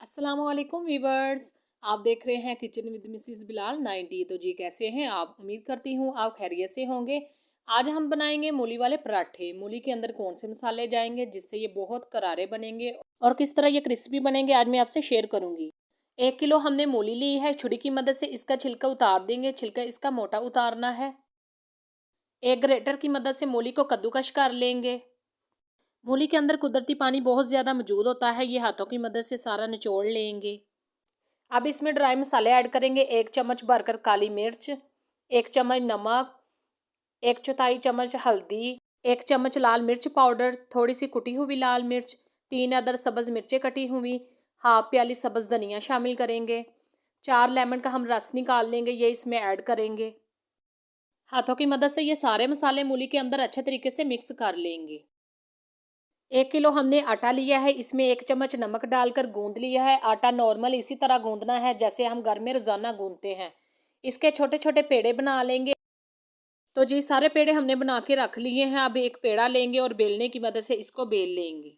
अस्सलाम वालेकुम वीवर्स, आप देख रहे हैं किचन विद मिसेस बिलाल 90। तो जी कैसे हैं आप? उम्मीद करती हूँ आप खैरियत से होंगे। आज हम बनाएंगे मूली वाले पराठे। मूली के अंदर कौन से मसाले जाएंगे जिससे ये बहुत करारे बनेंगे और किस तरह ये क्रिस्पी बनेंगे आज मैं आपसे शेयर करूंगी। 1 किलो हमने मूली ली है। छुरी की मदद से इसका छिलका उतार देंगे। छिलका इसका मोटा उतारना है। एक ग्रेटर की मदद से मूली को कद्दूकश कर लेंगे। मूली के अंदर कुदरती पानी बहुत ज़्यादा मौजूद होता है, ये हाथों की मदद से सारा निचोड़ लेंगे। अब इसमें ड्राई मसाले ऐड करेंगे। 1 चम्मच भरकर काली मिर्च, 1 चम्मच नमक, 1/4 चम्मच हल्दी, 1 चम्मच लाल मिर्च पाउडर, थोड़ी सी कुटी हुई लाल मिर्च, 3 अदर सब्ज़ मिर्चें कटी हुई, हाफ प्याली सब्ज़ धनिया शामिल करेंगे। 4 लेमन का हम रस निकाल लेंगे, ये इसमें ऐड करेंगे। हाथों की मदद से ये सारे मसाले मूली के अंदर अच्छे तरीके से मिक्स कर लेंगे। 1 किलो हमने आटा लिया है, इसमें 1 चम्मच नमक डालकर गूंद लिया है। आटा नॉर्मल इसी तरह गूंदना है जैसे हम घर में रोज़ाना गूंदते हैं। इसके छोटे छोटे पेड़े बना लेंगे। तो जी सारे पेड़े हमने बना के रख लिए हैं। अब एक पेड़ा लेंगे और बेलने की मदद से इसको बेल लेंगे।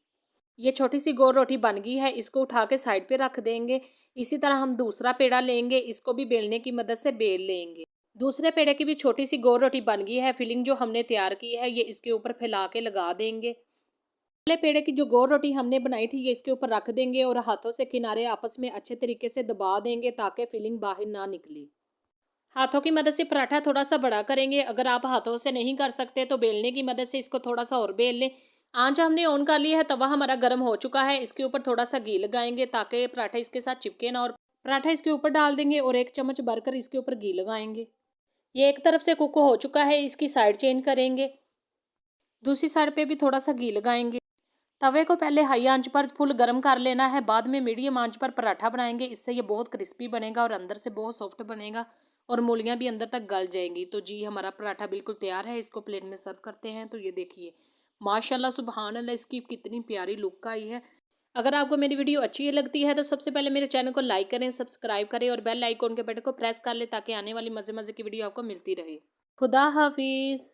ये छोटी सी गोल रोटी बन गई है, इसको उठा के साइड पे रख देंगे। इसी तरह हम दूसरा पेड़ा लेंगे, इसको भी बेलने की मदद से बेल लेंगे। दूसरे पेड़े की भी छोटी सी गोल रोटी बन गई है। फिलिंग जो हमने तैयार की है ये इसके ऊपर फैला के लगा देंगे। पहले पेड़े की जो गोल रोटी हमने बनाई थी ये इसके ऊपर रख देंगे और हाथों से किनारे आपस में अच्छे तरीके से दबा देंगे ताकि फिलिंग बाहर ना निकले। हाथों की मदद से पराठा थोड़ा सा बड़ा करेंगे। अगर आप हाथों से नहीं कर सकते तो बेलने की मदद से इसको थोड़ा सा और बेल लें। आंच हमने ऑन कर ली है, तवा हमारा गर्म हो चुका है। इसके ऊपर थोड़ा सा घी लगाएंगे ताकि पराठा इसके साथ चिपके ना, और पराठा इसके ऊपर डाल देंगे और 1 चम्मच भरकर इसके ऊपर घी लगाएंगे। ये एक तरफ से कुक हो चुका है, इसकी साइड चेंज करेंगे। दूसरी साइड पे भी थोड़ा सा घी लगाएंगे। तवे को पहले हाई आंच पर फुल गर्म कर लेना है, बाद में मीडियम आंच पर पराठा बनाएंगे। इससे ये बहुत क्रिस्पी बनेगा और अंदर से बहुत सॉफ्ट बनेगा और मूलियाँ भी अंदर तक गल जाएंगी। तो जी हमारा पराठा बिल्कुल तैयार है। इसको प्लेट में सर्व करते हैं। तो ये देखिए माशाल्लाह सुबहान अल्लाह, इसकी कितनी प्यारी लुक आई है। अगर आपको मेरी वीडियो अच्छी लगती है तो सबसे पहले मेरे चैनल को लाइक करें, सब्सक्राइब करें और बेल आइकॉन के बटन को प्रेस कर ले ताकि आने वाली मज़े मज़े की वीडियो आपको मिलती रहे। खुदा हाफिज़।